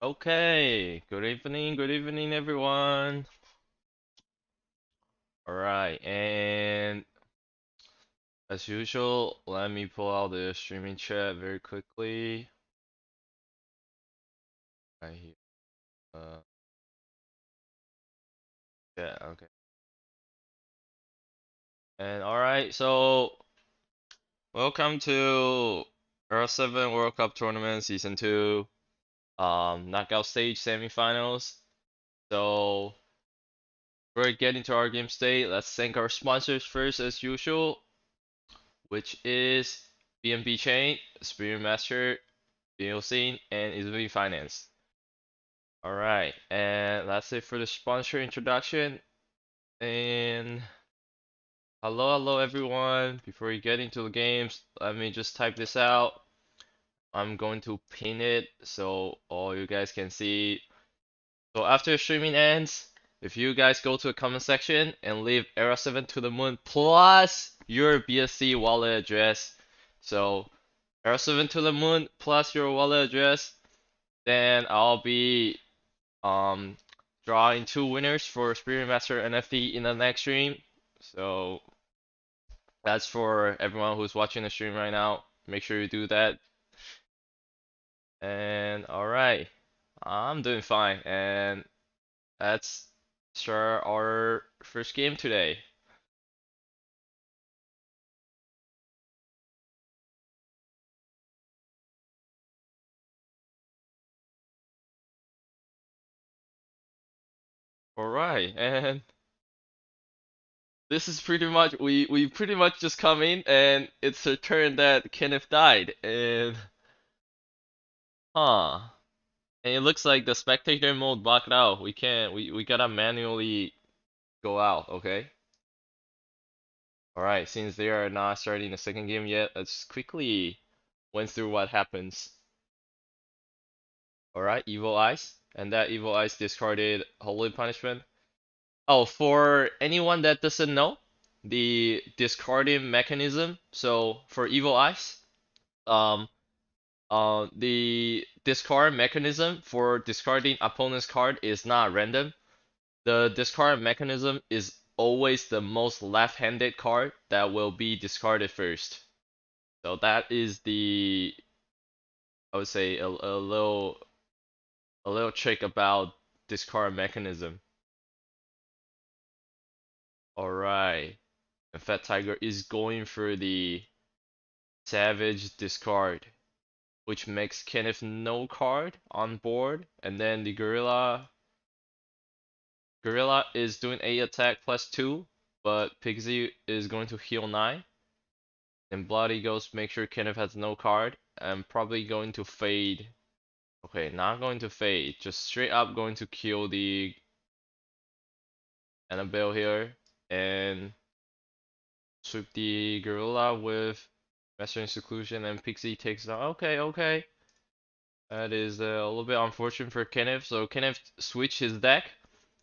Okay, good evening everyone. Alright, and as usual, let me pull out the streaming chat very quickly. Right here. Uh, yeah, okay. And alright, so welcome to Era7 World Cup Tournament Season 2, knockout stage semifinals. So, before we get into our game state, let's thank our sponsors first as usual, which is BNB Chain, Spirit Master, Scene, and easily financed. Alright, and that's it for the sponsor introduction. And hello everyone. Before we get into the games, let me just type this out. I'm going to pin it so all you guys can see. So after streaming ends, if you guys go to the comment section and leave Era7 to the moon plus your BSC wallet address. So Era7 to the moon plus your wallet address, then I'll be um drawing two winners for Spirit Master NFT in the next stream. So that's for everyone who's watching the stream right now. Make sure you do that. And alright, I'm doing fine. And let's start our first game today. Alright, and this is pretty much we pretty much just come in and it's a turn that Kenneth died and huh. And it looks like the spectator mode blocked out. We can't we gotta manually go out, okay? Alright, since they are not starting the second game yet, let's quickly went through what happens. Alright, Evil Eyes. And that Evil Eyes discarded Holy Punishment. Oh, for anyone that doesn't know, the discarding mechanism, so for Evil Eyes, um, the discard mechanism for discarding opponent's card is not random. The discard mechanism is always the most left-handed card that will be discarded first. So that is the, I would say, a little trick about discard mechanism. Alright. And Fat Tiger is going for the Savage discard, which makes Kenneth no card on board, and then the Gorilla is doing 8 attack plus 2, but Pixie is going to heal 9. And Bloody Ghost make sure Kenneth has no card. I'm probably going to fade. Okay, not going to fade. Just straight up going to kill the Annabelle here. And sweep the Gorilla with Mastering Seclusion and Pixie takes down. Okay, okay. That is a little bit unfortunate for Kenneth. So Kenneth switched his deck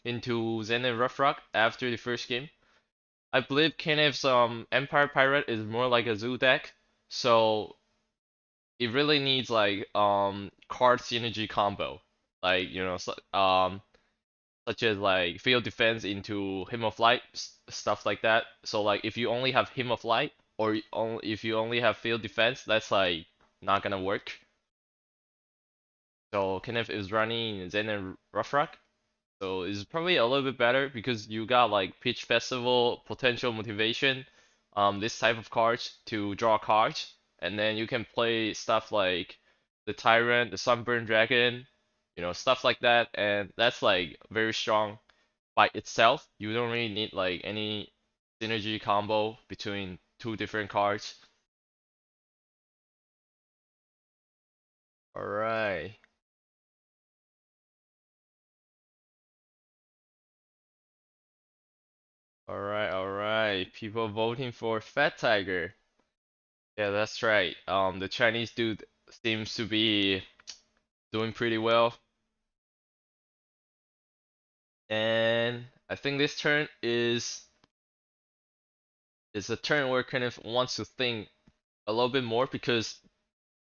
into Zen and Rough Rock after the first game. I believe Kenneth's Empire Pirate is more like a zoo deck. So it really needs like card synergy combo, like such as like field defense into Hymn of Light, stuff like that. So like if you only have Hymn of Light or if you only have field defense, that's like not gonna work. So Kenneth is running Zen and Rough Rock, so it's probably a little bit better because you got like Pitch Festival, Potential Motivation, this type of cards to draw cards, and then you can play stuff like the Tyrant, the Sunburned Dragon, stuff like that, and that's like very strong by itself. You don't really need like any synergy combo between two different cards. Alright, alright. People voting for Fat Tiger. Yeah, that's right. The Chinese dude seems to be doing pretty well. And I think this turn is a turn where Kenneth wants to think a little bit more because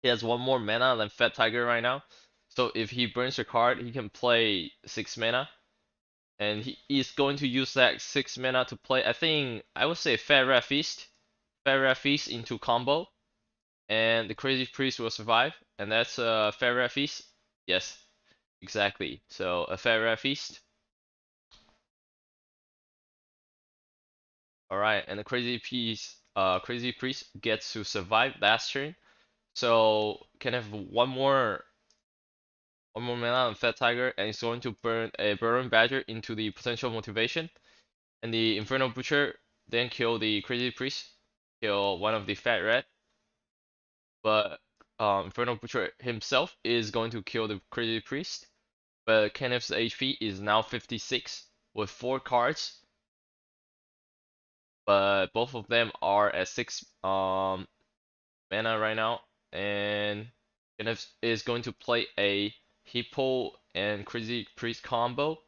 he has one more mana than Fat Tiger right now. So if he burns a card, he can play 6 mana, and he is going to use that 6 mana to play. I think I would say Fat Rat Feast into combo, and the Crazy Priest will survive, and that's a Fat Rat Feast. Yes, exactly. So a Fat Rat Feast. All right, and the Crazy Priest gets to survive last turn. So can have one more mana on Fat Tiger, and it's going to burn a Burrowing Badger into the potential motivation. And the Infernal Butcher then kill the Crazy Priest, kill one of the Fat Rat. But Infernal Butcher himself is going to kill the Crazy Priest. But Kenneth's HP is now 56 with 4 cards. But both of them are at 6 mana right now. And Kenneth is going to play a Hippo and Crazy Priest combo.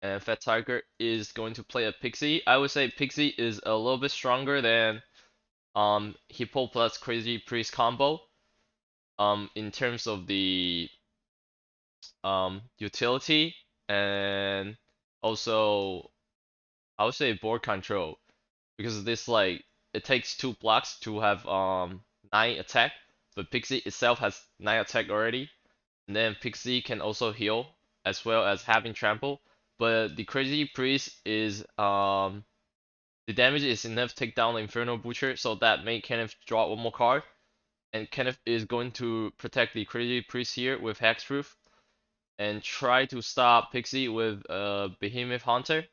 And Fat Tiger is going to play a Pixie. I would say Pixie is a little bit stronger than Hippo plus Crazy Priest combo. In terms of the utility and also I would say board control, because this like it takes 2 blocks to have 9 attack, but Pixie itself has 9 attack already. And then Pixie can also heal as well as having trample. But the Crazy Priest is the damage is enough to take down the Infernal Butcher, so that may Kenneth draw one more card. And Kenneth is going to protect the Crazy Priest here with Hexproof and try to stop Pixie with Behemoth Hunter.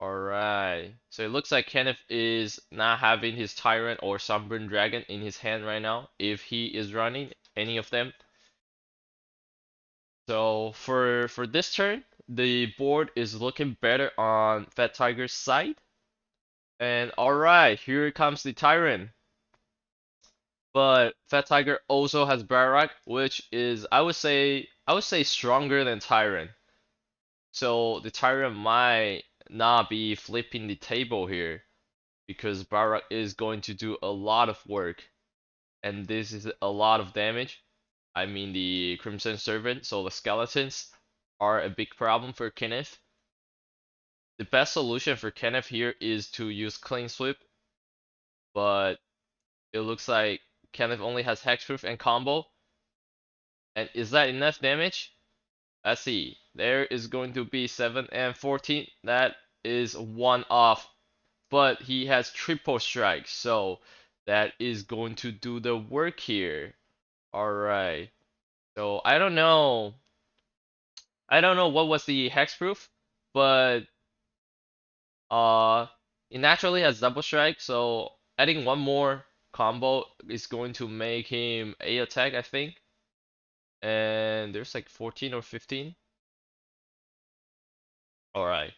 Alright, so it looks like Kenneth is not having his Tyrant or Sunburn Dragon in his hand right now, if he is running any of them. So for this turn, the board is looking better on Fat Tiger's side. And alright, here comes the Tyrant. But Fat Tiger also has Barrack, which is I would say stronger than Tyrant. So the Tyrant might not be flipping the table here, because Barrack is going to do a lot of work, and this is a lot of damage. I mean the Crimson Servant, so the skeletons are a big problem for Kenneth. The best solution for Kenneth here is to use Clean Sweep, but it looks like Kenneth only has Hexproof and combo. And is that enough damage? Let's see. There is going to be 7 and 14. That is one off. But he has triple strike, so that is going to do the work here. Alright. So I don't know. I don't know what was the hexproof, but uh it naturally has double strike, so adding one more combo is going to make him A attack, I think. And there's like 14 or 15. Alright.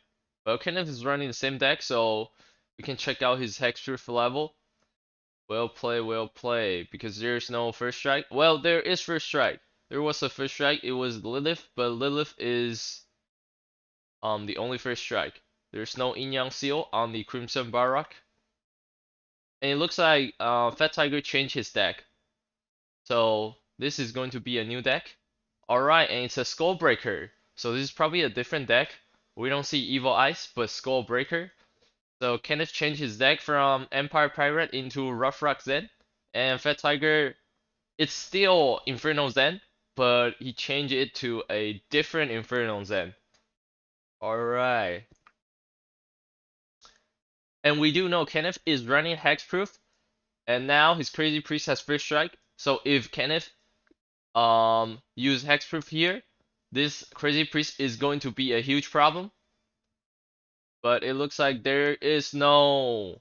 Well, Kenneth is running the same deck, so we can check out his hexproof level. Well play, because there's no first strike. Well, there is first strike. There was a first strike, it was Lilith, but Lilith is the only first strike. There's no Yin Yang Seal on the Crimson Barak. And it looks like Fat Tiger changed his deck. So this is going to be a new deck. Alright, and it's a Skullbreaker. So this is probably a different deck. We don't see Evil Ice, but Skullbreaker. So Kenneth changed his deck from Empire Pirate into Rough Rock Zen. And Fat Tiger, it's still Infernal Zen, but he changed it to a different Infernal Zen. Alright. And we do know Kenneth is running Hexproof, and now his Crazy Priest has First Strike. So if Kenneth use Hexproof here, this Crazy Priest is going to be a huge problem. But it looks like there is no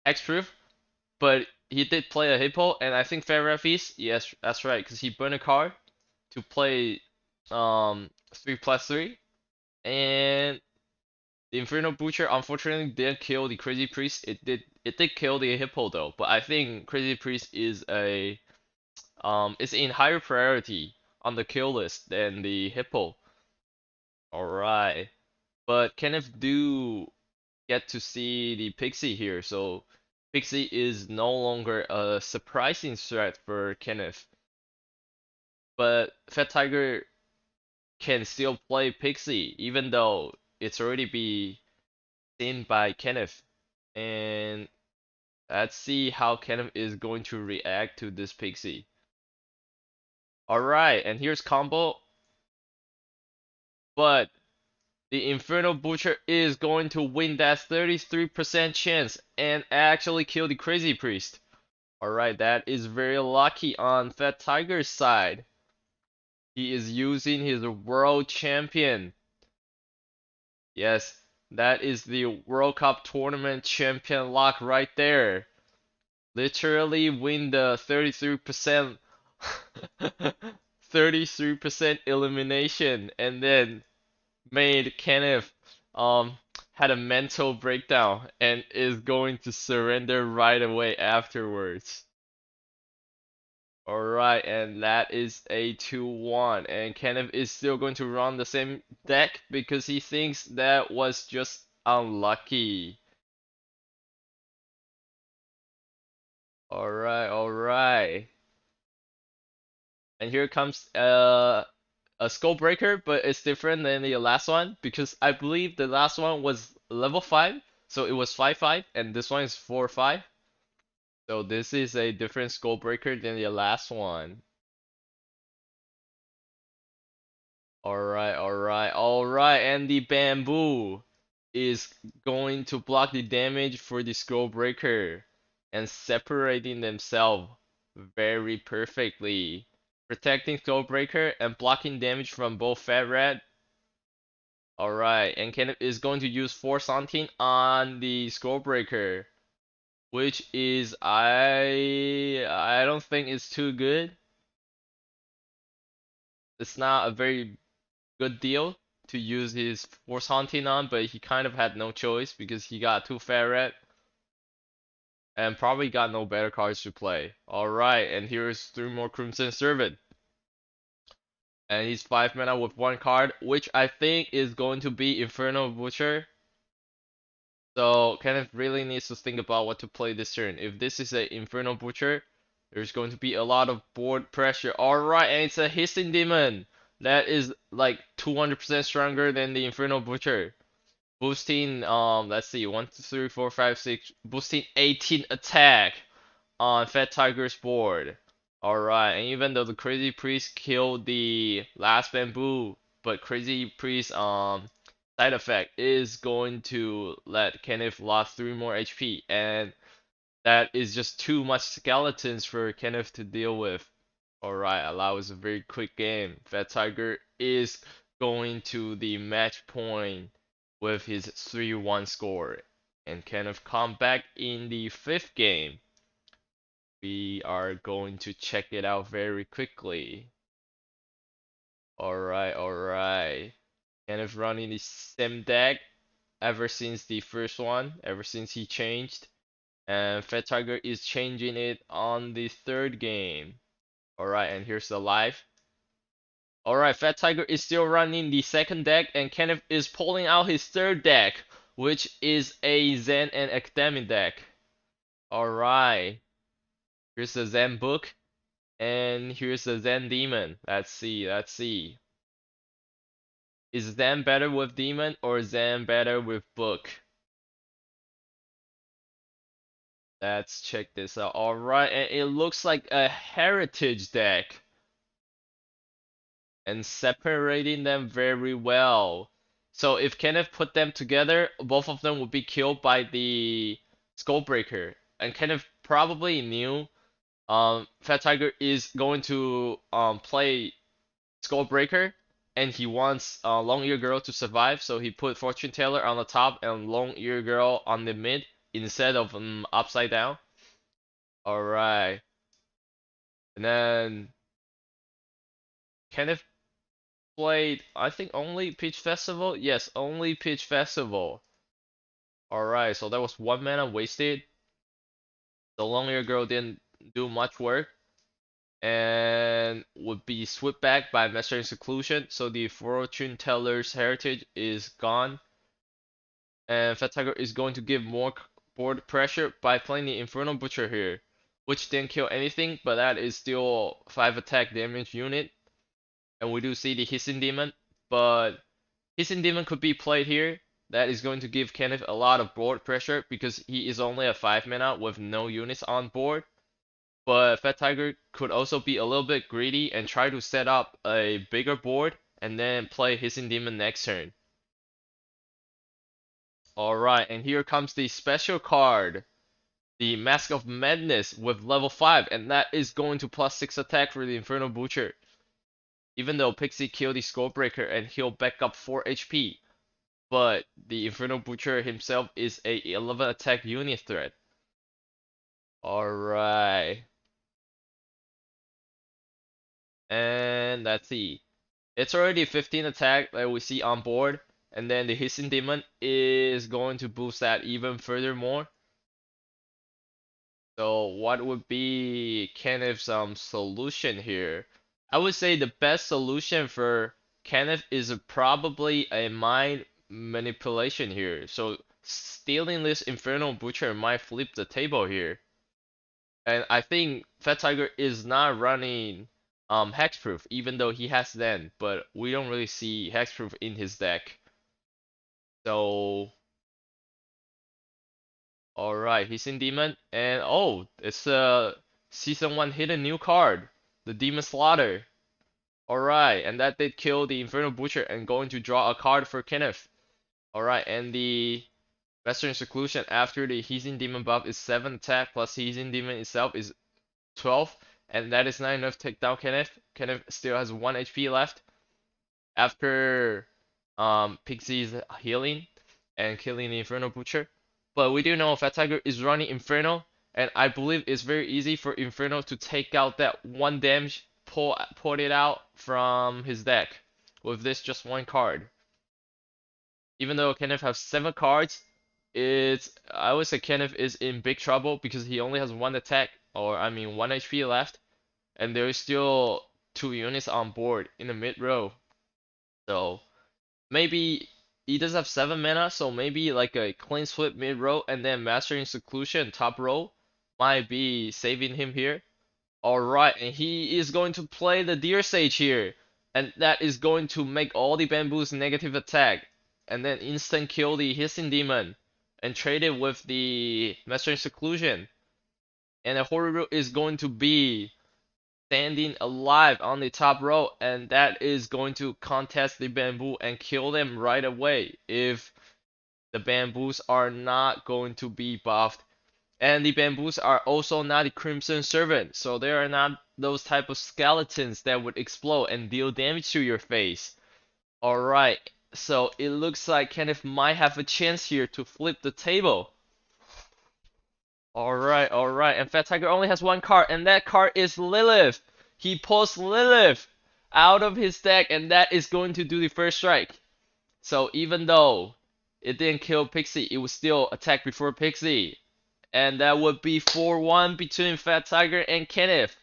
Hexproof, but he did play a Hippo, and I think Fair Feast, yes, that's right, because he burned a card to play 3+3, and the Infernal Butcher unfortunately didn't kill the Crazy Priest. It did kill the Hippo though, but I think Crazy Priest is in higher priority on the kill list than the Hippo. Alright. But Kenneth do get to see the Pixie here, so Pixie is no longer a surprising threat for Kenneth. But Fat Tiger can still play Pixie, even though it's already be seen by Kenneth. And let's see how Kenneth is going to react to this Pixie. Alright, and here's combo. But the Infernal Butcher is going to win that 33% chance and actually kill the Crazy Priest. Alright, that is very lucky on Fat Tiger's side. He is using his World Champion. Yes, that is the World Cup Tournament Champion lock right there. Literally win the 33% 33% elimination and then made Kenneth had a mental breakdown and is going to surrender right away afterwards. Alright, and that is a 2-1. And Kenneth is still going to run the same deck because he thinks that was just unlucky. Alright. And here comes a skull breaker, but it's different than the last one because I believe the last one was level 5, so it was 5-5, and this one is 4-5. So this is a different skull breaker than the last one. Alright, and the bamboo is going to block the damage for the skull breaker and separating themselves very perfectly. Protecting skull breaker and blocking damage from both Fat Rat. Alright, and Kenneth is going to use Force Hunting on the Skullbreaker, which is I don't think it's too good. It's not a very good deal to use his Force Hunting on, but he kind of had no choice because he got 2 Ferret and probably got no better cards to play. Alright, and here's 3 more Crimson Servant. And he's 5 mana with 1 card, which I think is going to be Infernal Butcher. So Kenneth really needs to think about what to play this turn. If this is a Infernal Butcher, there's going to be a lot of board pressure. Alright, and it's a Hissing Demon. That is like 200% stronger than the Infernal Butcher. Boosting, let's see, 1, 2, 3, 4, 5, 6, boosting 18 attack on Fat Tiger's board. Alright, and even though the Crazy Priest killed the last bamboo, but Crazy Priest, side effect is going to let Kenneth lose 3 more HP, and that is just too much skeletons for Kenneth to deal with. Alright, allows a very quick game. Fat Tiger is going to the match point with his 3-1 score, and Kenneth come back in the 5th game. We are going to check it out very quickly. Alright. Kenneth running the same deck ever since the first one, ever since he changed. And Fat Tiger is changing it on the 3rd game. Alright, and here's the live. Alright, Fat Tiger is still running the 2nd deck, and Kenneth is pulling out his 3rd deck, which is a Zen and Academy deck. Alright, here's the Zen book, and here's the Zen demon. Let's see. Is Zen better with demon or Zen better with book? Let's check this out. Alright, and it looks like a heritage deck. And separating them very well. So if Kenneth put them together, both of them would be killed by the Skullbreaker. And Kenneth probably knew Fat Tiger is going to play Skullbreaker, and he wants Long Ear Girl to survive, so he put Fortune Teller on the top and Long Ear Girl on the mid instead of upside down. Alright. And then Kenneth played, I think, only Peach Festival? Yes, only Peach Festival. Alright, so that was 1 mana wasted. The Long Ear Girl didn't do much work. And would be swept back by Mastering Seclusion, so the Fortune Teller's heritage is gone. And Fat Tiger is going to give more board pressure by playing the Infernal Butcher here, which didn't kill anything, but that is still 5 attack damage unit. And we do see the Hissing Demon, but Hissing Demon could be played here. That is going to give Kenneth a lot of board pressure because he is only a 5 mana with no units on board. But Fat Tiger could also be a little bit greedy and try to set up a bigger board and then play Hissing Demon next turn. Alright, and here comes the special card. The Mask of Madness with level 5, and that is going to plus 6 attack for the Infernal Butcher. Even though Pixie killed the Skullbreaker and he'll back up 4 HP. But the Infernal Butcher himself is a 11 attack unit threat. Alright. And let's see. It's already 15 attack that we see on board. And then the Hissing Demon is going to boost that even furthermore. So what would be Kenneth's solution here? I would say the best solution for Kenneth is probably a mind manipulation here. So stealing this Infernal Butcher might flip the table here. And I think Fat Tiger is not running Hexproof, even though he has Zen, but we don't really see Hexproof in his deck. So alright, Hissing Demon, and oh, it's a Season 1 hidden new card, the Demon Slaughter. Alright, and that did kill the Infernal Butcher and going to draw a card for Kenneth. Alright, and the Western Seclusion after the Hissing Demon buff is 7 attack plus Hissing Demon itself is 12, and that is not enough to take down Kenneth. Kenneth still has 1 HP left after Pixie's healing and killing the Infernal Butcher. But we do know Fat Tiger is running Inferno, and I believe it's very easy for Inferno to take out that 1 damage, pull it out from his deck with this just 1 card. Even though Kenneth has 7 cards, I would say Kenneth is in big trouble because he only has 1 attack, or I mean 1 HP left, and there is still 2 units on board in the mid row. So maybe he does have 7 mana, so maybe like a clean sweep mid row and then Mastering Seclusion top row might be saving him here. Alright, and he is going to play the Deer Sage here, and that is going to make all the bamboos negative attack, and then instant kill the Hissing Demon and trade it with the Mastering Seclusion. And the Horiru is going to be standing alive on the top row, and that is going to contest the bamboo and kill them right away if the bamboos are not going to be buffed. And the bamboos are also not the Crimson Servant, so they are not those type of skeletons that would explode and deal damage to your face. Alright, so it looks like Kenneth might have a chance here to flip the table. Alright, and Fat Tiger only has 1 card, and that card is Lilith. He pulls Lilith out of his deck, and that is going to do the first strike. So even though it didn't kill Pixie, it was still attack before Pixie. And that would be 4-1 between Fat Tiger and Kenneth.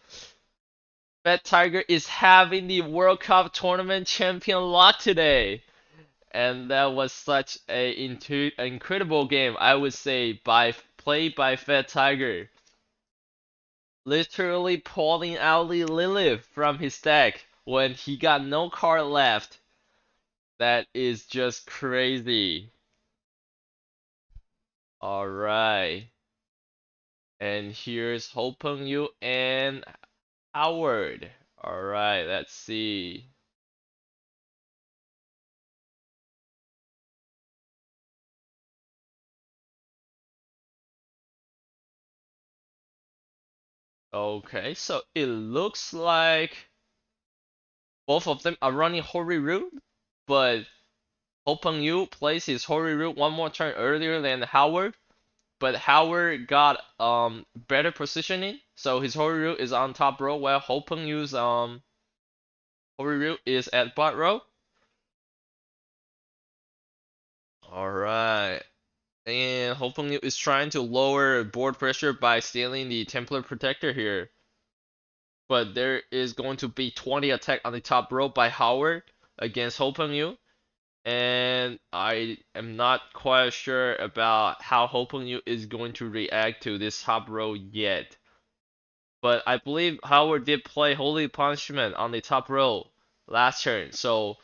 Fat Tiger is having the World Cup Tournament champion lock today. And that was such a incredible game, I would say, played by Fat Tiger. Literally pulling out the Lilith from his deck when he got no card left. That is just crazy. Alright. And here's 𝙂𝙢𝙢𝙢 and Howard. Alright, let's see. Okay, so it looks like both of them are running Horiru, but 𝙂𝙢𝙢 plays his Horiru 1 more turn earlier than Howard, but Howard got better positioning, so his Horiru is on top row while 𝙂𝙢𝙢's Horiru is at bot row. Alright. And 𝙂𝙢𝙢 is trying to lower board pressure by stealing the Templar Protector here. But there is going to be 20 attack on the top row by Howard against 𝙂𝙢𝙢. and I am not quite sure about how 𝙂𝙀𝙢 is going to react to this top row yet. But I believe Howard did play Holy Punishment on the top row last turn, so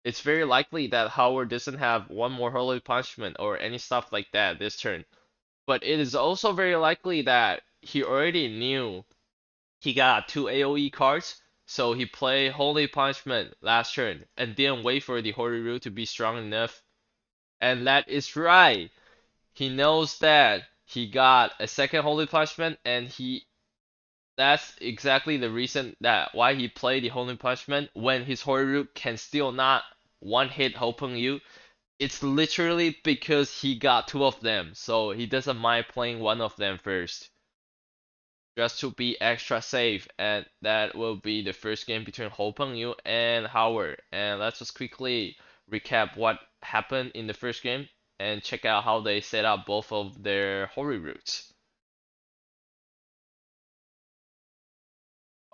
it's very likely that Howard doesn't have one more Holy Punishment or any stuff like that this turn. But it is also very likely that he already knew he got 2 AoE cards, so he played Holy Punishment last turn and didn't wait for the Horiru to be strong enough. And that is right. He knows that he got a second Holy Punishment, and that's exactly the reason that why he played the Holy Punishment when his Horiru can still not one hit 𝙂𝙀𝙢. It's literally because he got 2 of them, so he doesn't mind playing one of them first, just to be extra safe. And that will be the first game between 𝙂𝙀𝙢 and Howard. And let's just quickly recap what happened in the first game and check out how they set up both of their Horirus.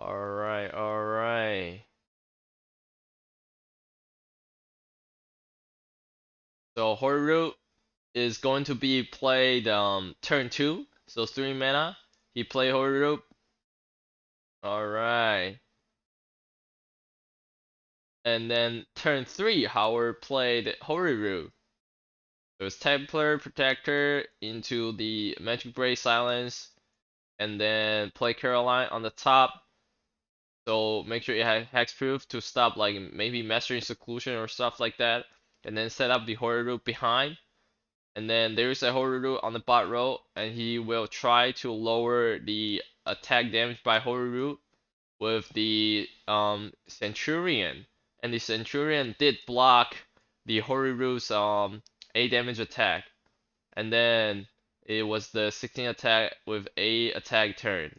Alright, alright. So Horiru is going to be played turn 2, so 3 mana. He played Horiru. Alright. And then turn 3, Howard played Horiru. It was Templar Protector into the Magic Break Silence, and then play Caroline on the top. So make sure you have hexproof to stop like maybe Mastering Seclusion or stuff like that. And then set up the Horiru behind. And then there's a Horiru on the bot row, and he will try to lower the attack damage by Horiru with the Centurion. And the Centurion did block the Horiru's 8 damage attack. And then it was the 16 attack with 8 attack turn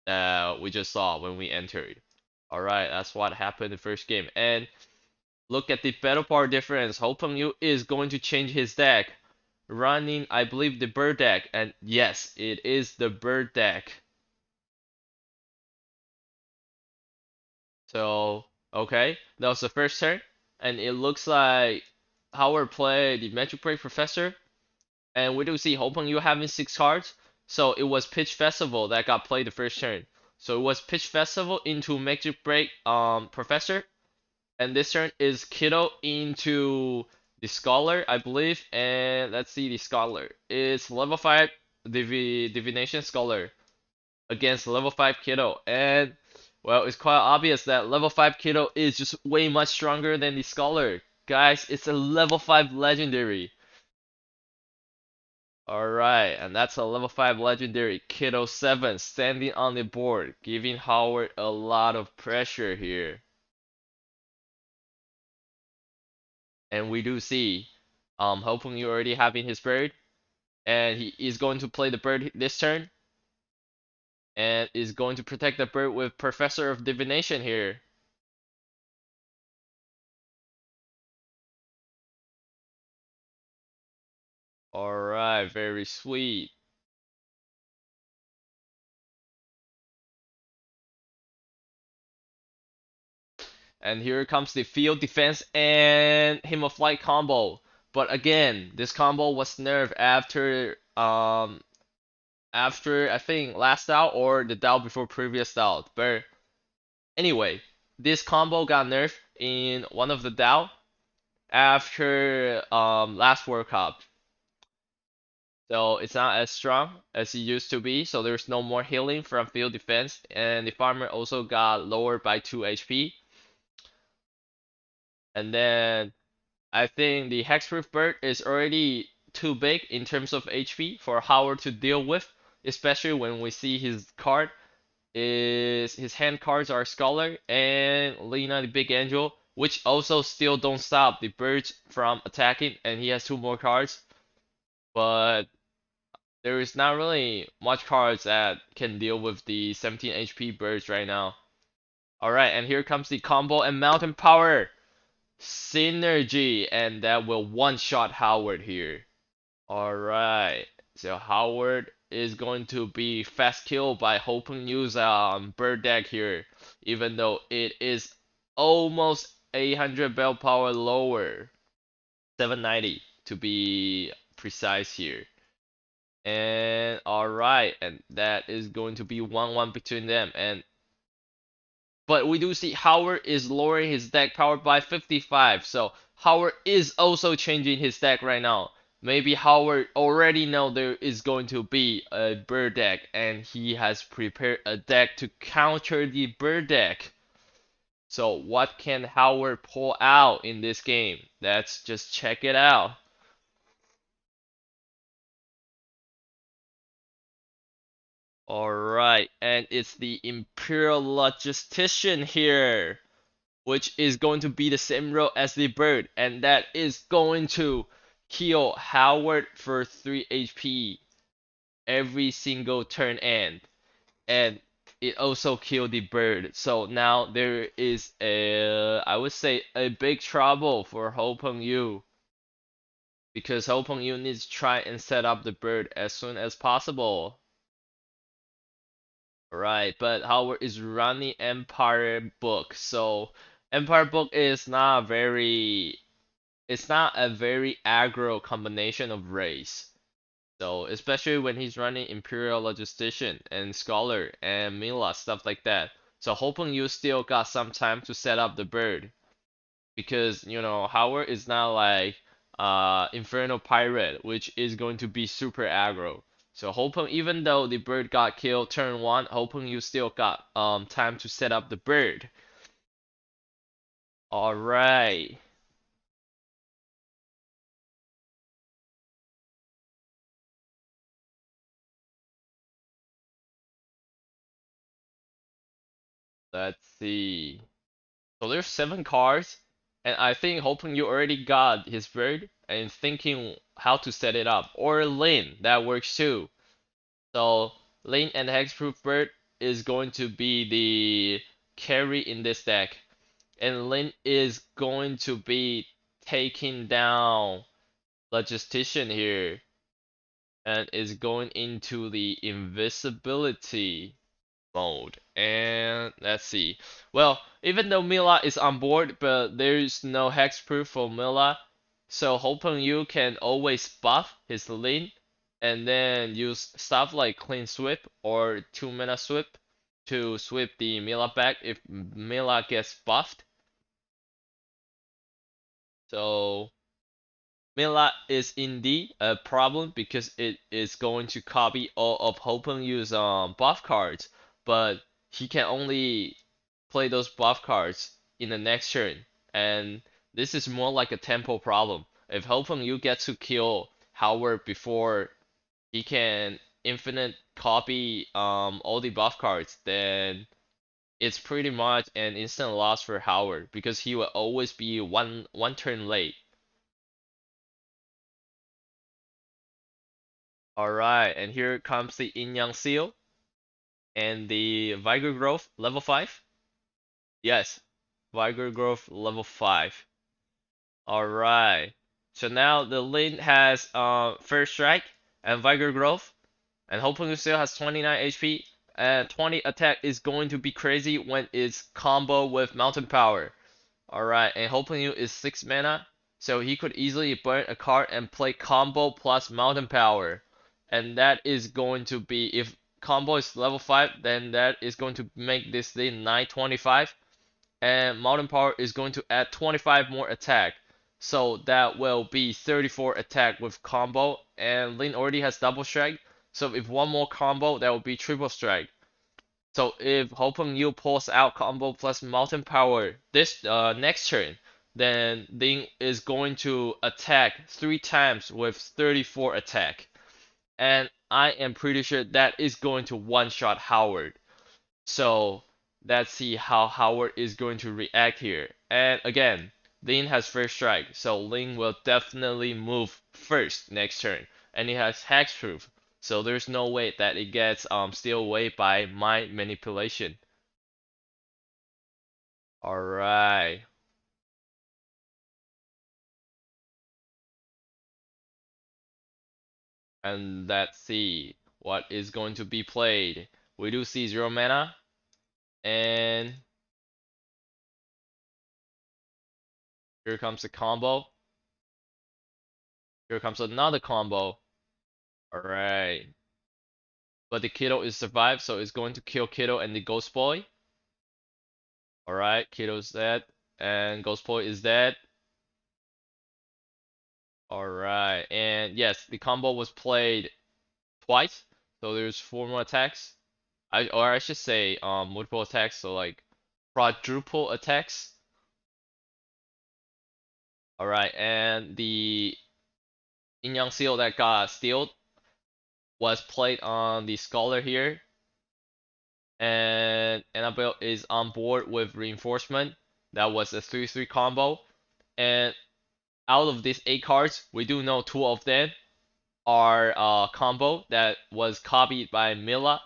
that we just saw when we entered. Alright, that's what happened in the first game. And look at the battle power difference. 𝙂𝙀𝙢 is going to change his deck, running, I believe, the bird deck. And yes, it is the bird deck. So, okay, that was the first turn. And it looks like Howard played the Magic Break Professor. And we do see 𝙂𝙀𝙢 having 6 cards. So it was Pitch Festival that got played the first turn. So it was Pitch Festival into Magic Break Professor. And this turn is Kiddo into the Scholar, I believe. And let's see the Scholar. It's level 5 Divination Scholar against level 5 Kiddo. And well, it's quite obvious that level 5 Kiddo is just way much stronger than the Scholar. Guys, it's a level 5 legendary. Alright, and that's a level 5 legendary 𝙂𝙧𝙪𝙩 standing on the board, giving Howard a lot of pressure here. And we do see 𝙂𝙀𝙢 already having his bird, and he is going to play the bird this turn, and is going to protect the bird with Professor of Divination here. Alright, very sweet. And here comes the field defense and Hymn of Light combo. But again, this combo was nerfed after I think last out or the out before previous out. But anyway, this combo got nerfed in one of the DAO after last World Cup. So it's not as strong as it used to be, so there's no more healing from field defense, and the farmer also got lowered by 2 HP. And then I think the Hexproof Bird is already too big in terms of HP for Howard to deal with, especially when we see his card is his hand cards are Scholar and Lena the Big Angel, which also still don't stop the birds from attacking, and he has 2 more cards. But there is not really much cards that can deal with the 17 HP birds right now. Alright, and here comes the combo and Mountain Power Synergy, and that will one-shot Howard here. Alright, so Howard is going to be fast killed by 𝙂𝙀𝙢's bird deck here, even though it is almost 800 bell power lower. 790 to be precise here. And alright, and that is going to be 1-1 between them. But we do see Howard is lowering his deck power by 55. So Howard is also changing his deck right now. Maybe Howard already know there is going to be a bird deck and he has prepared a deck to counter the bird deck. So what can Howard pull out in this game? Let's just check it out. Alright, and it's the Imperial Logistician here, which is going to be the same role as the bird, and that is going to kill Howard for 3 HP every single turn end. And it also killed the bird. So now there is I would say a big trouble for 𝙂𝙀𝙢𝙢, because 𝙂𝙀𝙢𝙢 needs to try and set up the bird as soon as possible. Right, but Howard is running Empire Book, so Empire Book is not very, it's not a very aggro combination of race. So especially when he's running Imperial Logistician and Scholar and Mila, stuff like that. So hoping you still got some time to set up the bird, because Howard is not like Infernal Pirate, which is going to be super aggro. So hoping even though the bird got killed turn 1, hoping you still got time to set up the bird. Alright. Let's see. So there's 7 cards, and I think hoping you already got his bird and thinking how to set it up. Or Lin, that works too. So Lin and Hexproof Bird is going to be the carry in this deck. And Lin is going to be taking down Logistician here. And is going into the invisibility mode. And let's see. Well, even though Mila is on board, but there's no hexproof for Mila, so hoping you can always buff his Lin and then use stuff like Clean Sweep or 2-mana Sweep to sweep the Mila back if Mila gets buffed. So Mila is indeed a problem because it is going to copy all of Hopeng's buff cards, but he can only play those buff cards in the next turn, and this is more like a tempo problem. If Hopeng gets to kill Howard before he can infinite copy all the buff cards, then it's pretty much an instant loss for Howard because he will always be one turn late. Alright, and here comes the Yin Yang Seal and the Vigor Growth level 5. Yes, Vigor Growth level 5. Alright, so now the Lin has First Strike and Vigor Growth, and hopefully still has 29 HP, and 20 attack is going to be crazy when it's combo with Mountain Power. Alright, and hopefully is 6 mana, so he could easily burn a card and play combo plus Mountain Power. And that is going to be, if combo is level 5, then that is going to make this thing 925. And Mountain Power is going to add 25 more attack. So that will be 34 attack with combo. And Lin already has double strike. So if one more combo, that will be triple strike. So if 𝙂𝙀𝙢𝙢 pulls out combo plus Mountain Power this next turn, then Lin is going to attack 3 times with 34 attack. And I am pretty sure that is going to one-shot Howard. So let's see how Howard is going to react here. And again, Lin has first strike, so Lin will definitely move first next turn. And he has hexproof, so there's no way that it gets steal away by my manipulation. Alright. And let's see what is going to be played. We do see 0 mana. And here comes the combo. Here comes another combo. Alright. But the Kiddo is survived, so it's going to kill Kiddo and the Ghost Boy. Alright, Kiddo's dead. And Ghost Boy is dead. Alright, and yes, the combo was played twice. So there's 4 more attacks. Or I should say multiple attacks, so like quadruple attacks. Alright, and the yin-yang seal that got stealed was played on the Scholar here. And Annabelle is on board with reinforcement. That was a 3-3 combo. And out of these 8 cards, we do know 2 of them are combo that was copied by Mila,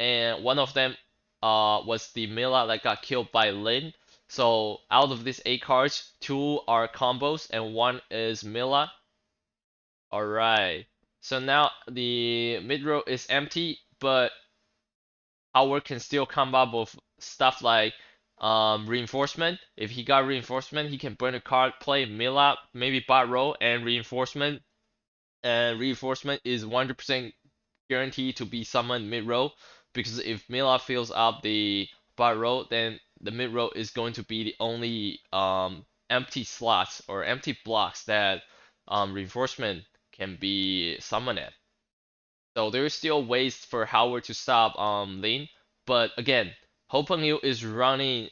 and one of them was the Mila that got killed by Lin. So out of these 8 cards, 2 are combos and 1 is Mila. Alright. So now the mid row is empty, but Howard can still come up with stuff like reinforcement. If he got reinforcement, he can burn a card, play Mila, maybe bot row and reinforcement. And reinforcement is 100% guaranteed to be summoned mid row, because if Mila fills up the bot row, then the mid row is going to be the only empty slots or empty blocks that reinforcement can be summoned at. So there's still ways for Howard to stop Lin, but again, Hopengyu is running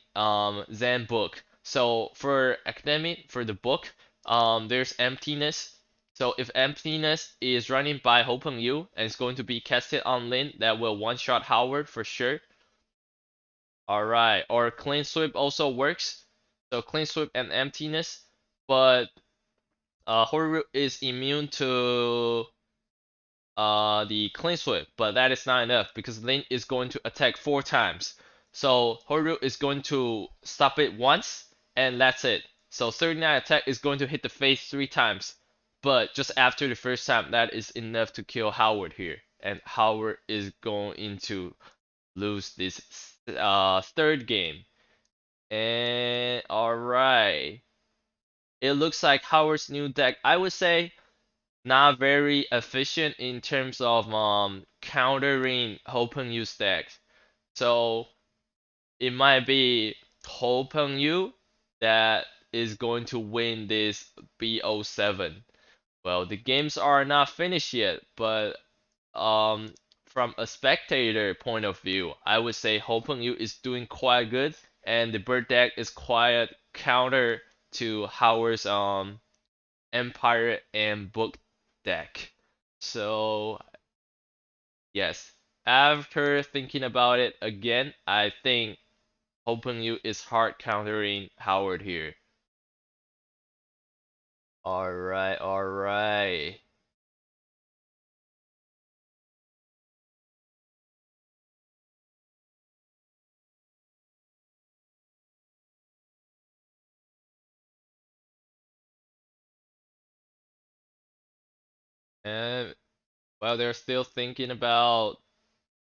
Zen book. So for academy, for the book, there's emptiness. So if emptiness is running by Hopengyu and it's going to be casted on Lin, that will one-shot Howard for sure. Alright, or clean sweep also works. So clean sweep and emptiness, but Horu is immune to the clean sweep, but that is not enough because Lin is going to attack 4 times. So Horu is going to stop it once, and that's it. So 39 attack is going to hit the face 3 times. But just after the first time, that is enough to kill Howard here. And Howard is going to lose this 3rd game. And alright. It looks like Howard's new deck, I would say, not very efficient in terms of countering Hopengyu decks. So it might be Hopengyu that is going to win this BO7. Well, the games are not finished yet, but from a spectator point of view, I would say Hopengyu is doing quite good, and the bird deck is quite counter to Howard's Empire and book deck. So yes, after thinking about it again, I think Hopengyu is hard countering Howard here. Alright, alright. And while they're still thinking about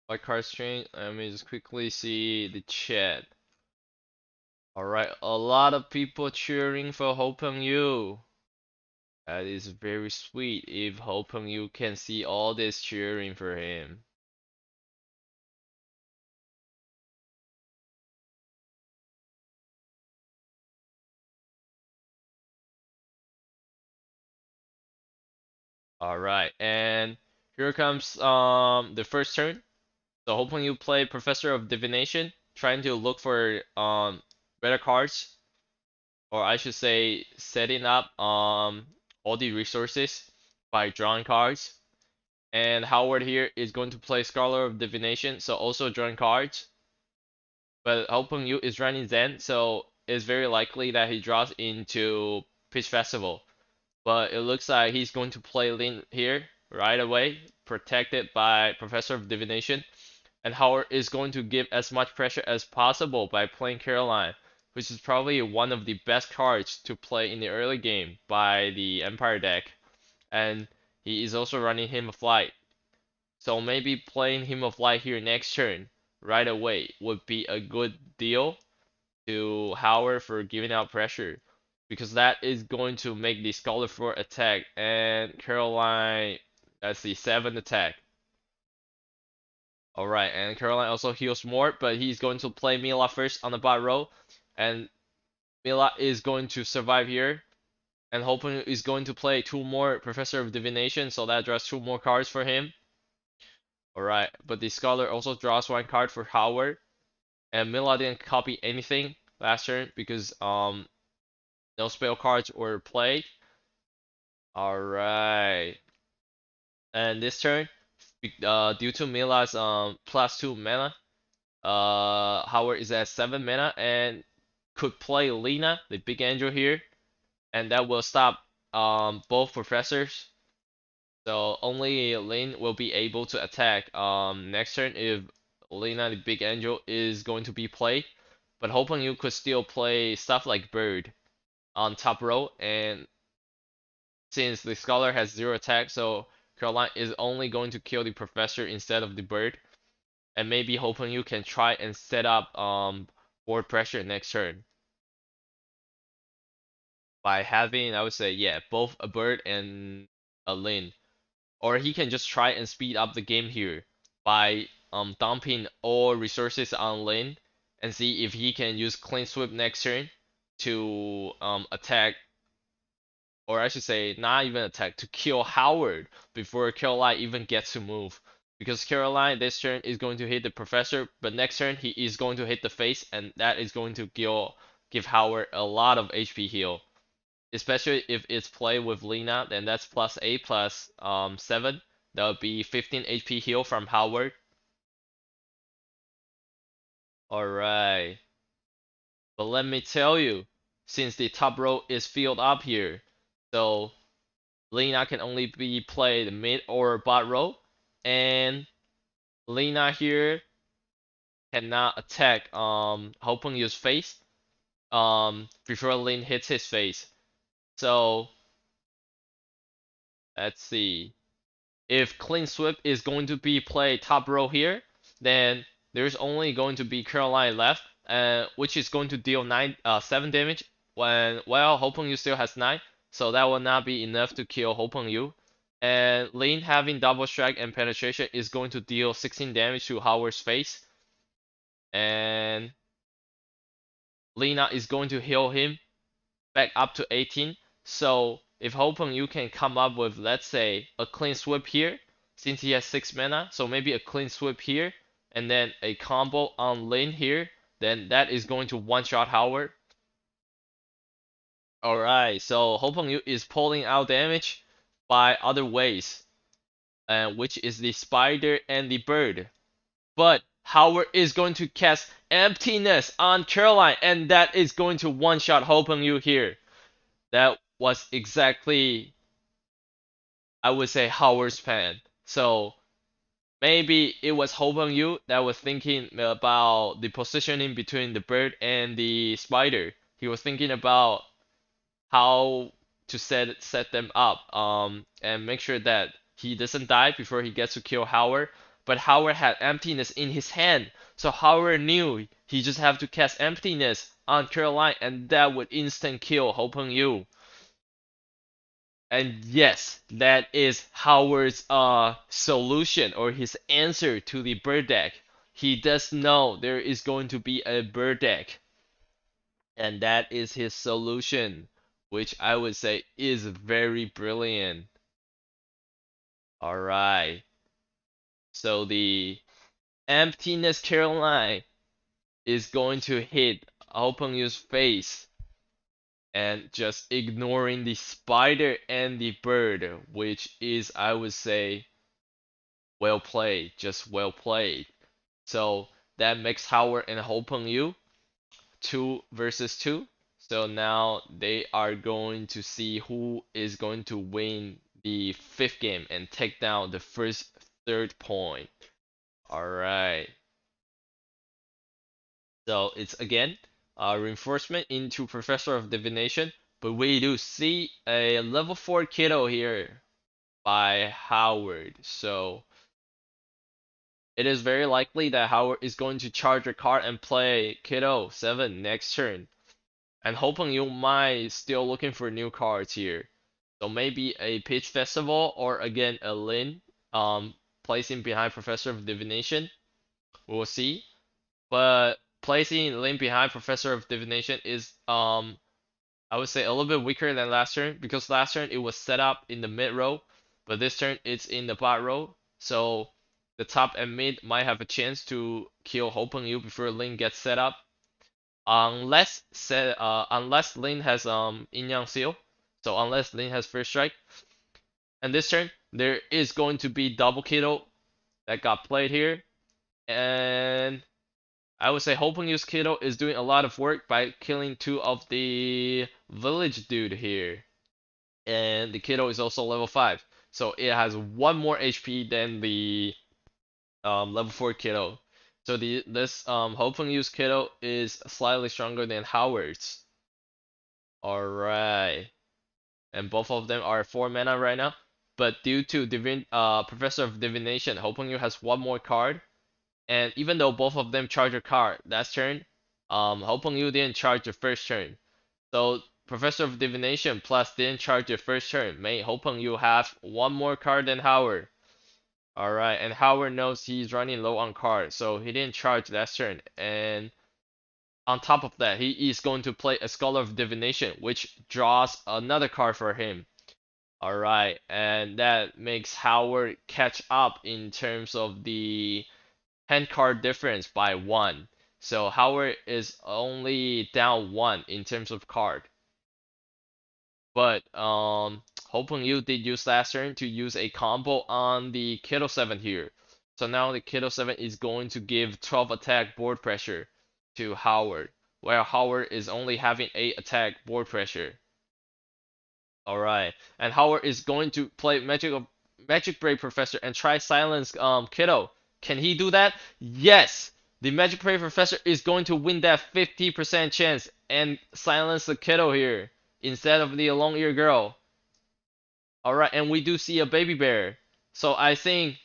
what cards change, let me just quickly see the chat. Alright, a lot of people cheering for Hopengyu. That is very sweet if Hopengyu can see all this cheering for him. Alright, and here comes the first turn. So hoping you play Professor of Divination, trying to look for better cards, or I should say setting up all the resources by drawing cards. And Howard here is going to play Scholar of Divination, so also drawing cards. But hoping you is running Zen, so it's very likely that he draws into Pitch Festival. But it looks like he's going to play Lin here right away, protected by Professor of Divination. And Howard is going to give as much pressure as possible by playing Caroline, which is probably one of the best cards to play in the early game by the Empire deck. And he is also running Hymn of Light. So maybe playing Hymn of Light here next turn right away would be a good deal to Howard for giving out pressure, because that is going to make the Scholar 4 attack, and Caroline, let's see, 7 attack. Alright, and Caroline also heals more, but he's going to play Mila first on the bot row, and Mila is going to survive here, and hoping is going to play 2 more Professor of Divination, so that draws 2 more cards for him. Alright, but the Scholar also draws 1 card for Howard, and Mila didn't copy anything last turn because no spell cards were played. Alright, and this turn, due to Mila's +2 mana, Howard is at 7 mana and could play Lina, the big angel here, and that will stop both professors. So only Lin will be able to attack next turn if Lina, the big angel, is going to be played. But hoping you could still play stuff like Bird on top row, and since the Scholar has 0 attack, so Caroline is only going to kill the professor instead of the bird, and maybe hoping you can try and set up board pressure next turn by having, I would say, yeah, both a bird and a Lin. Or he can just try and speed up the game here by dumping all resources on Lin and see if he can use clean sweep next turn to attack, or I should say not even attack, to kill Howard before Caroline even gets to move. Because Caroline this turn is going to hit the professor, but next turn he is going to hit the face, and that is going to give Howard a lot of HP heal. Especially if it's played with Lina, then that's +8 +7. That would be 15 HP heal from Howard. Alright. But let me tell you, since the top row is filled up here, so Lina can only be played mid or bot row, and Lina here cannot attack Hopeng Yu's face before Lin hits his face. So let's see. If clean sweep is going to be played top row here, then there's only going to be Caroline left, which is going to deal 7 damage when, well, Hopeng Yu still has 9, so that will not be enough to kill Hopeng Yu. And Lin having double strike and penetration is going to deal 16 damage to Howard's face, and Lina is going to heal him back up to 18. So if Hopeng you can come up with, let's say, a clean sweep here, since he has 6 mana, so maybe a clean sweep here, and then a combo on Lin here, then that is going to one-shot Howard. Alright, so Hopeng Yu is pulling out damage by other ways, which is the spider and the bird. But Howard is going to cast Emptiness on Caroline, and that is going to one-shot Hopeng Yu here. That was exactly, I would say, Howard's plan. So maybe it was Hopeng Yu that was thinking about the positioning between the bird and the spider. He was thinking about how to set them up and make sure that he doesn't die before he gets to kill Howard. But Howard had Emptiness in his hand, so Howard knew he just have to cast Emptiness on Caroline, and that would instant kill Hopeng Yu. And yes, that is Howard's solution or his answer to the bird deck. He does know there is going to be a bird deck, and that is his solution, which I would say is very brilliant. Alright, so the Emptiness Caroline is going to hit Hopeng Yu's face, and just ignoring the spider and the bird, which is, I would say, well played, just well played. So that makes Howard and Hopeng Yu 2 versus 2. So now they are going to see who is going to win the 5th game and take down the first 3rd point. Alright. So it's again reinforcement into Professor of Divination, but we do see a level 4 Kiddo here by Howard. So it is very likely that Howard is going to charge a card and play Kiddo 7 next turn. and hoping you might still looking for new cards here. So maybe a Peach Festival or again a Lin placing behind Professor of Divination. We'll see. But placing Lin behind Professor of Divination is I would say a little bit weaker than last turn because last turn it was set up in the mid row, but this turn it's in the bot row. So the top and mid might have a chance to kill Hopeng Yu before Lin gets set up. Unless Lin has Yin Yang Seal. So unless Lin has first strike. And this turn there is going to be double Kiddo that got played here. And I would say Hopeng Yu's Kiddo is doing a lot of work by killing two of the village dude here. And the Kiddo is also level 5. So it has one more HP than the level 4 Kiddo. So this Hopeng Yu's Kiddo is slightly stronger than Howard's. Alright. And both of them are 4 mana right now. But due to Professor of Divination, Hopeng Yu has one more card. And even though both of them charge a card last turn, Hopeng Yu didn't charge the first turn. So Professor of Divination plus didn't charge the first turn made Hopeng Yu have one more card than Howard. Alright, and Howard knows he's running low on cards, so he didn't charge last turn. And on top of that, he is going to play a Scholar of Divination, which draws another card for him. Alright, and that makes Howard catch up in terms of the hand card difference by 1. So Howard is only down 1 in terms of card. But Hopeng Yu did use last turn to use a combo on the 𝙂𝙧𝙪𝙩𝙪 here. So now the 𝙂𝙧𝙪𝙪 is going to give 12 attack board pressure to Howard, while Howard is only having 8 attack board pressure. Alright, and Howard is going to play Magic Break Professor and try silence Kiddo. Can he do that? Yes! The Magic Break Professor is going to win that 50% chance and silence the Kiddo here instead of the long ear girl. Alright, and we do see a baby bear. So I think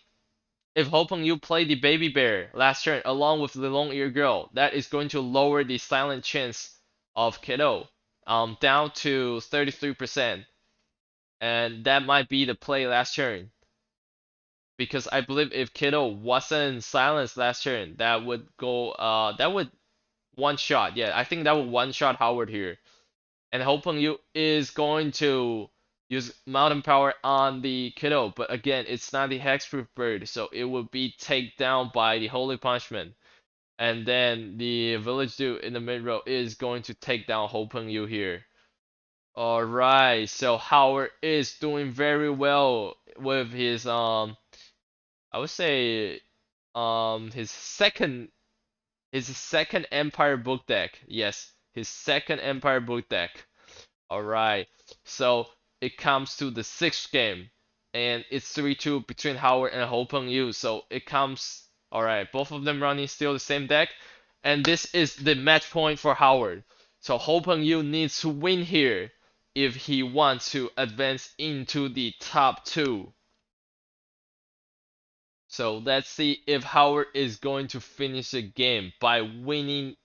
if Hopeng Yu play the baby bear last turn along with the long ear girl, that is going to lower the silent chance of Kiddo down to 33%. And that might be the play last turn. Because I believe if Kiddo wasn't silenced last turn, that would go that would one shot. Yeah, I think that would one shot Howard here. And Hopeng Yu is going to use Mountain Power on the Kiddo, but again, it's not the Hexproof Bird, so it will be taken down by the Holy Punishment. And then the Village Dude in the mid row is going to take down Hopeng Yu here. Alright, so Howard is doing very well with his I would say his second Empire book deck. Yes, his second Empire book deck. Alright, so it comes to the 6th game, and it's 3-2 between Howard and Hopeng Yu. So it comes, alright, both of them running still the same deck, and this is the match point for Howard. So Hopeng Yu needs to win here if he wants to advance into the top 2. So let's see if Howard is going to finish the game by winning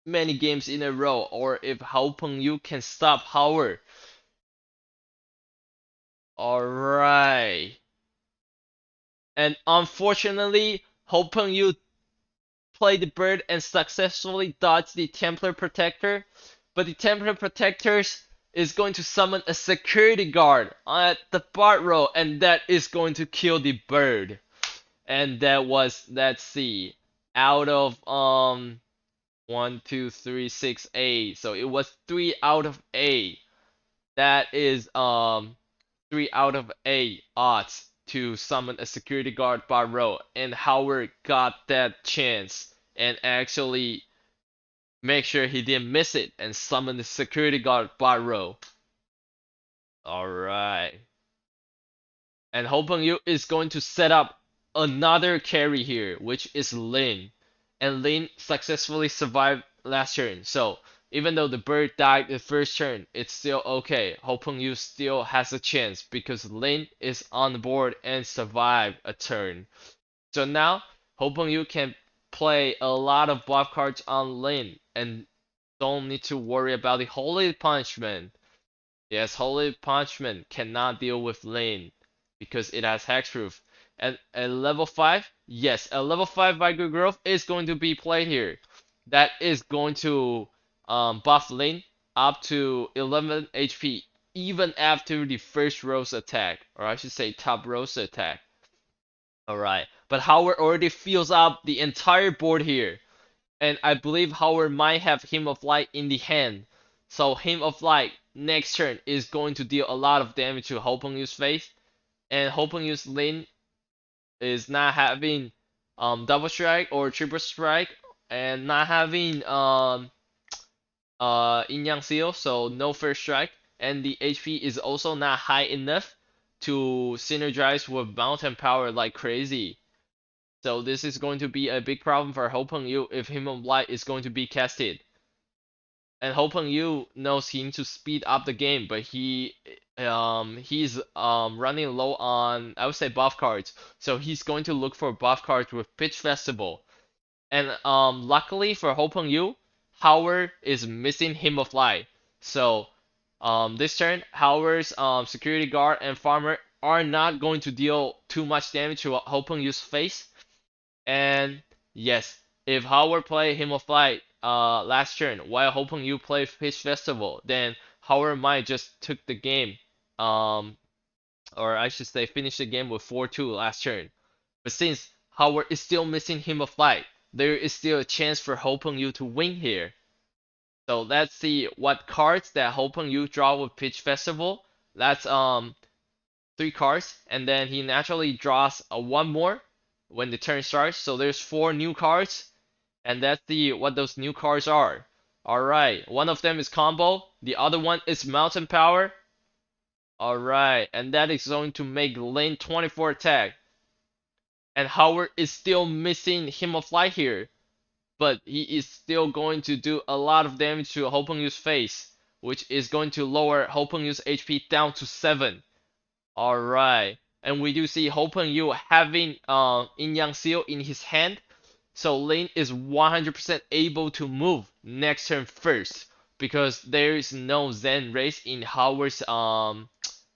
many games in a row, or if Hopeng Yu can stop Howard. Alright. And unfortunately, Hopeng Yu played the bird and successfully dodged the Templar Protector. But the Templar Protectors is going to summon a security guard at the bot row, and that is going to kill the bird. And that was, let's see, out of 1, 2, 3, 6, 8. So it was 3 out of 8. That is 3 out of 8 odds to summon a security guard bot row, and Howard got that chance and actually make sure he didn't miss it and summon the security guard bot row. Alright. And Hopeng Yu is going to set up another carry here, which is Lin. And Lin successfully survived last turn. So even though the bird died the first turn, it's still okay. Hopeng Yu still has a chance because Lin is on board and survived a turn. So now Hopeng Yu can play a lot of buff cards on Lin, and don't need to worry about the Holy Punishment. Yes, Holy Punishment cannot deal with lane because it has hexproof. And at level 5, yes, a level 5 Vigor Growth is going to be played here. That is going to buff lane up to 11 HP even after the first Rose attack, or I should say top Rose attack. Alright, but Howard already fills up the entire board here. And I believe Howard might have Hymn of Light in the hand. So Hymn of Light next turn is going to deal a lot of damage to Hopengyu's face. And Hopengyu's lane is not having double strike or triple strike and not having yin yang seal, so no first strike. And the HP is also not high enough to synergize with Mountain Power like crazy. So this is going to be a big problem for Hopengyu if Hymn of Light is going to be casted. And Hopengyu knows he needs to speed up the game, but he's running low on, I would say, buff cards. So he's going to look for buff cards with Pitch Festival. And luckily for Hopengyu, Howard is missing Hymn of Light. So this turn, Howard's security guard and farmer are not going to deal too much damage to Hopengyu's face. And yes, if Howard play Hymn of Light last turn while Hopengyu play Pitch Festival, then Howard might just took the game. Or I should say finish the game with 4-2 last turn. But since Howard is still missing Hymn of Light, there is still a chance for Hopengyu to win here. So let's see what cards that Hopengyu draw with Pitch Festival. That's 3 cards, and then he naturally draws one more when the turn starts. So there's 4 new cards, and let's see what those new cards are. Alright, one of them is Combo, the other one is Mountain Power. Alright, and that is going to make lane 24 attack. And Howard is still missing Hymn of Light here, but he is still going to do a lot of damage to Hopengyu's face, which is going to lower Hopengyu's HP down to 7. Alright, and we do see Hopengyu having Yin Yang Seal in his hand, so lane is 100% able to move next turn first, because there is no Zen race in Howard's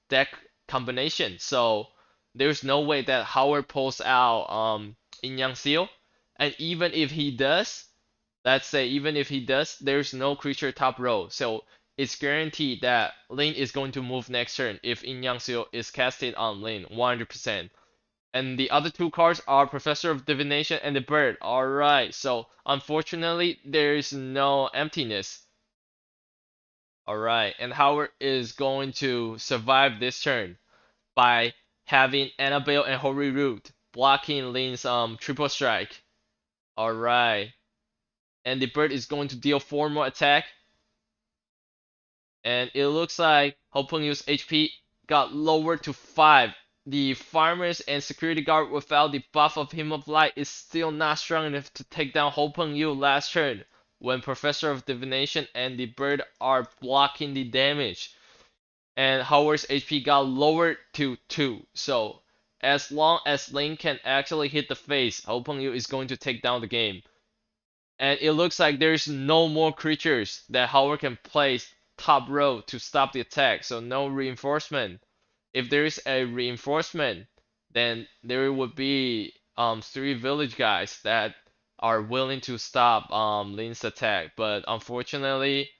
deck combination, so there's no way that Howard pulls out Yin Yang Seal, and even if he does, let's say even if he does, there's no creature top row, so it's guaranteed that lane is going to move next turn if Yin Yang Seal is casted on lane 100%. And the other 2 cards are Professor of Divination and the Bird. Alright, so unfortunately there is no emptiness. Alright, and Howard is going to survive this turn by having Annabelle and Holy Root blocking lane's triple strike. Alright, and the Bird is going to deal 4 more attack. And it looks like Hopengyu's HP got lowered to 5. The farmers and security guard without the buff of Hymn of Light is still not strong enough to take down Hopengyu last turn when Professor of Divination and the Bird are blocking the damage. And Howard's HP got lowered to 2. So as long as Lane can actually hit the face, Hopengyu is going to take down the game. And it looks like there's no more creatures that Howard can place top row to stop the attack, so no reinforcement. If there is a reinforcement, then there would be 3 village guys that are willing to stop Lin's attack, but unfortunately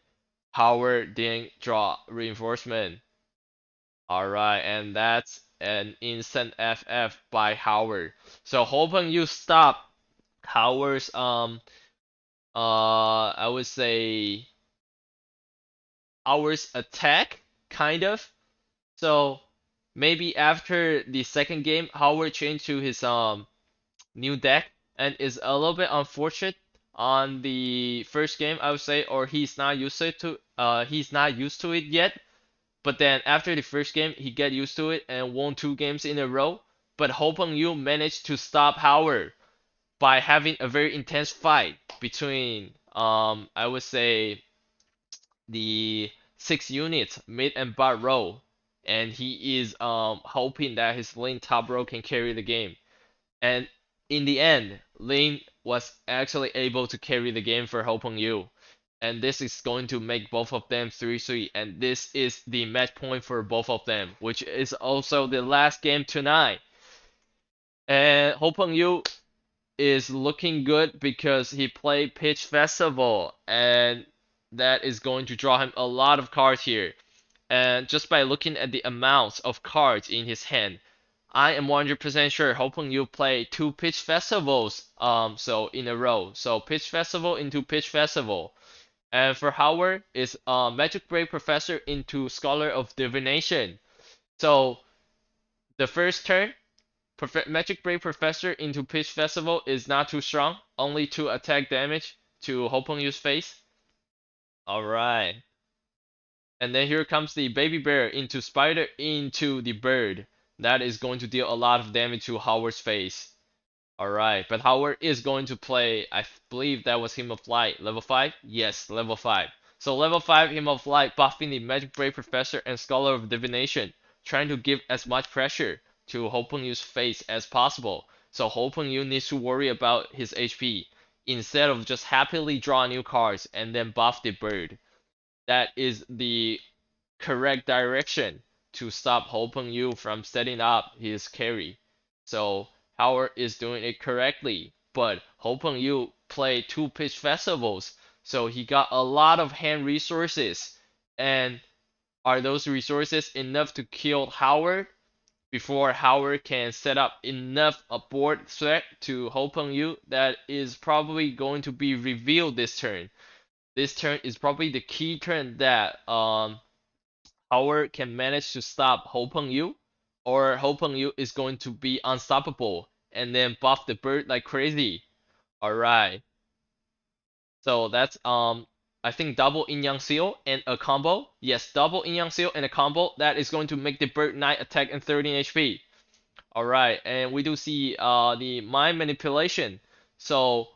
Howard didn't draw reinforcement. Alright, and that's an instant FF by Howard. So hoping you stop Howard's I would say Howard's attack, kind of. So maybe after the second game, Howard changed to his new deck and is a little bit unfortunate on the first game, I would say, or he's not used to it yet. But then after the first game, he get used to it and won 2 games in a row. But Hopengyu managed to stop Howard by having a very intense fight between I would say the 6 units mid and bot row, and he is hoping that his lane top row can carry the game. And in the end, Lane was actually able to carry the game for Hopengyu. and this is going to make both of them 3-3, and this is the match point for both of them, which is also the last game tonight. And 𝙂𝙀𝙢 is looking good because he played Pitch Festival, and that is going to draw him a lot of cards here. And just by looking at the amounts of cards in his hand, I am 100% sure 𝙂𝙀𝙢 play 2 Pitch Festivals so in a row. So Pitch Festival into Pitch Festival. And for 𝙂𝙀𝙢 is Magic Break Professor into Scholar of Divination. So the first turn, Magic Break Professor into Pitch Festival is not too strong, only 2 attack damage to 𝙂𝙀𝙢's face. Alright. And then here comes the Baby Bear into Spider into the Bird. That is going to deal a lot of damage to 𝙂𝙀𝙢's face. Alright, but 𝙂𝙀𝙢 is going to play, I believe that was Hymn of Light. Level 5? Yes, level 5. So level 5 Hymn of Light buffing the Magic Break Professor and Scholar of Divination, trying to give as much pressure to 𝙂𝙀𝙢's face as possible. So 𝙂𝙀𝙢 needs to worry about his HP, instead of just happily draw new cards and then buff the bird. That is the correct direction to stop 𝙂𝙀𝙢 from setting up his carry. So 𝙂𝙀𝙢 is doing it correctly, but 𝙂𝙀𝙢 played 2 Pitch Festivals, so he got a lot of hand resources. And are those resources enough to kill 𝙂𝙀𝙀 before 𝙂𝙀𝙀 can set up enough a board threat to 𝙂𝙀𝙢? That is probably going to be revealed this turn. This turn is probably the key turn that 𝙂𝙀𝙀 can manage to stop 𝙂𝙀𝙢, or 𝙂𝙀𝙢 is going to be unstoppable and then buff the bird like crazy. Alright. So that's I think double Yin Yang Seal and a combo. Yes, double Yin Yang Seal and a combo. That is going to make the bird 9 attack and 13 HP. Alright, and we do see the mind manipulation. So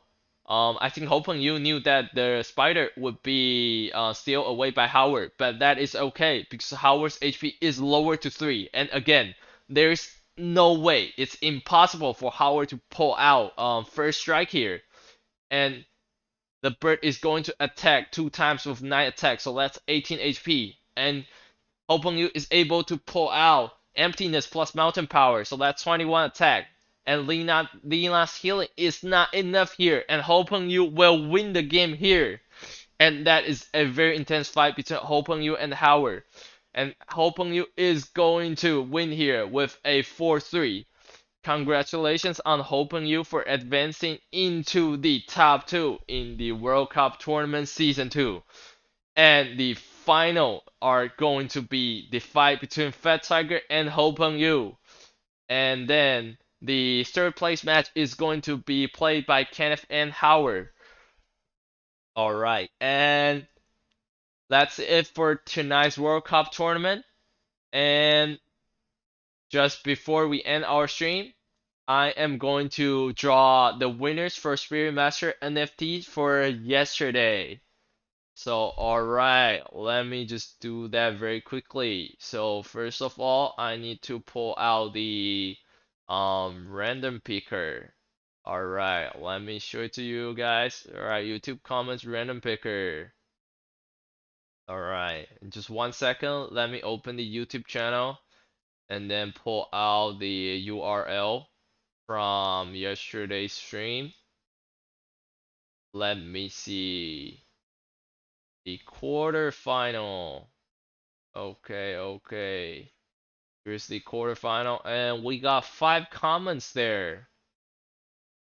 I think 𝙂𝙀𝙢 knew that the spider would be steal away by 𝙂𝙀𝙀, but that is okay because 𝙂𝙀𝙀's HP is lower to 3. And again, there's no way, it's impossible for 𝙂𝙀𝙀 to pull out first strike here. And the bird is going to attack 2 times with 9 attack, so that's 18 HP. And 𝙂𝙀𝙢 is able to pull out Emptiness plus Mountain Power, so that's 21 attack. And Lena's healing is not enough here, and 𝙂𝙀𝙢 will win the game here. And that is a very intense fight between 𝙂𝙀𝙢 and 𝙂𝙀𝙀. And 𝙂𝙀𝙢 is going to win here with a 4-3. Congratulations on 𝙂𝙀𝙢 for advancing into the top 2 in the World Cup Tournament Season 2. And the final are going to be the fight between Fat Tiger and 𝙂𝙀𝙢. And then the third place match is going to be played by Kenneth and 𝙂𝙀𝙀. Alright, and that's it for tonight's World Cup tournament. And just before we end our stream, I am going to draw the winners for Spirit Master NFT for yesterday. So alright, let me just do that very quickly. So first of all, I need to pull out the random picker. Alright, let me show it to you guys. Alright, YouTube comments random picker. Alright, in just 1 second, let me open the YouTube channel and then pull out the URL from yesterday's stream. Let me see. The quarterfinal. Okay. Here's the quarterfinal, and we got 5 comments there.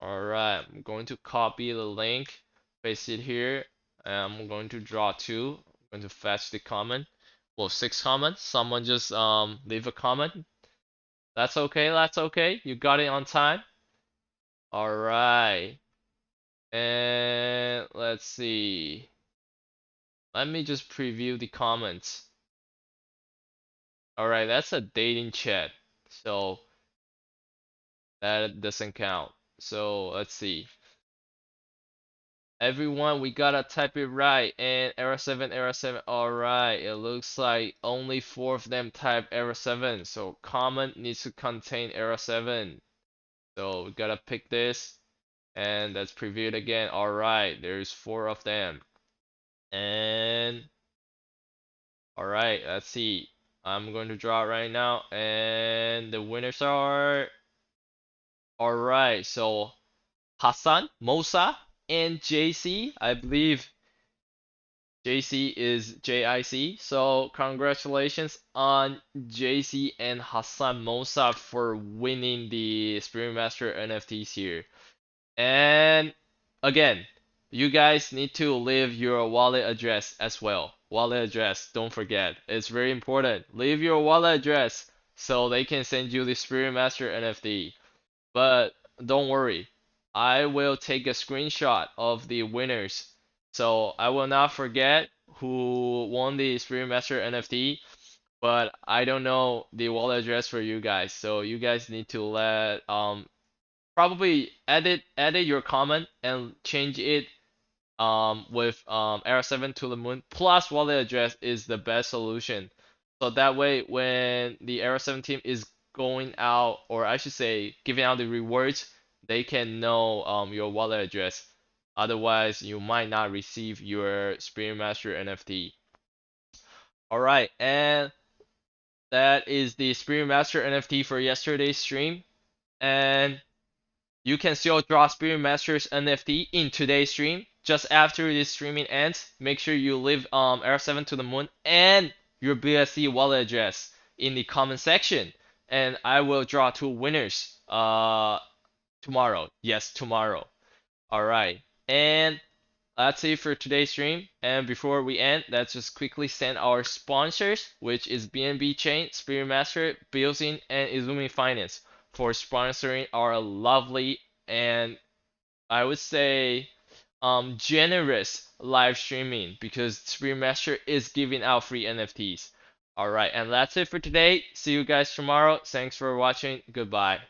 Alright, I'm going to copy the link, paste it here, and I'm going to draw 2. I'm going to fetch the comment. Well, 6 comments. Someone just leave a comment. That's okay. You got it on time. Alright. And let's see. Let me just preview the comments. Alright, that's a dating chat. So that doesn't count. So let's see. Everyone, we gotta type it right. And Era7. Alright, it looks like only 4 of them type Era7. So comment needs to contain Era7. So we gotta pick this. And let's preview it again. Alright, there's 4 of them. And alright, let's see. I'm going to draw it right now, and the winners are alright. So Hassan, Mosa, and JC. I believe JC is JIC. So congratulations on JC and Hassan Mosa for winning the Spirit Master NFTs here. And again, you guys need to leave your wallet address as well. Wallet address, don't forget. It's very important. Leave your wallet address so they can send you the Spirit Master NFT. But don't worry, I will take a screenshot of the winners. So I will not forget who won the Spirit Master NFT, but I don't know the wallet address for you guys. So you guys need to let probably edit your comment and change it with Era7 to the moon plus wallet address is the best solution. So that way when the Era7 team is going out, or I should say giving out the rewards, they can know your wallet address. Otherwise you might not receive your Spirit Master NFT. Alright, and that is the Spirit Master NFT for yesterday's stream. And you can still draw Spirit Master's NFT in today's stream. Just after this streaming ends, make sure you leave R7 to the moon and your BSC wallet address in the comment section. And I will draw two winners tomorrow. Yes, tomorrow. Alright. And that's it for today's stream. And before we end, let's just quickly send our sponsors, which is BNB Chain, Spirit Master, Biozin, and Izumi Finance, for sponsoring our lovely and I would say generous live streaming, because Spirit Master is giving out free NFTs. Alright, and that's it for today. See you guys tomorrow. Thanks for watching. Goodbye.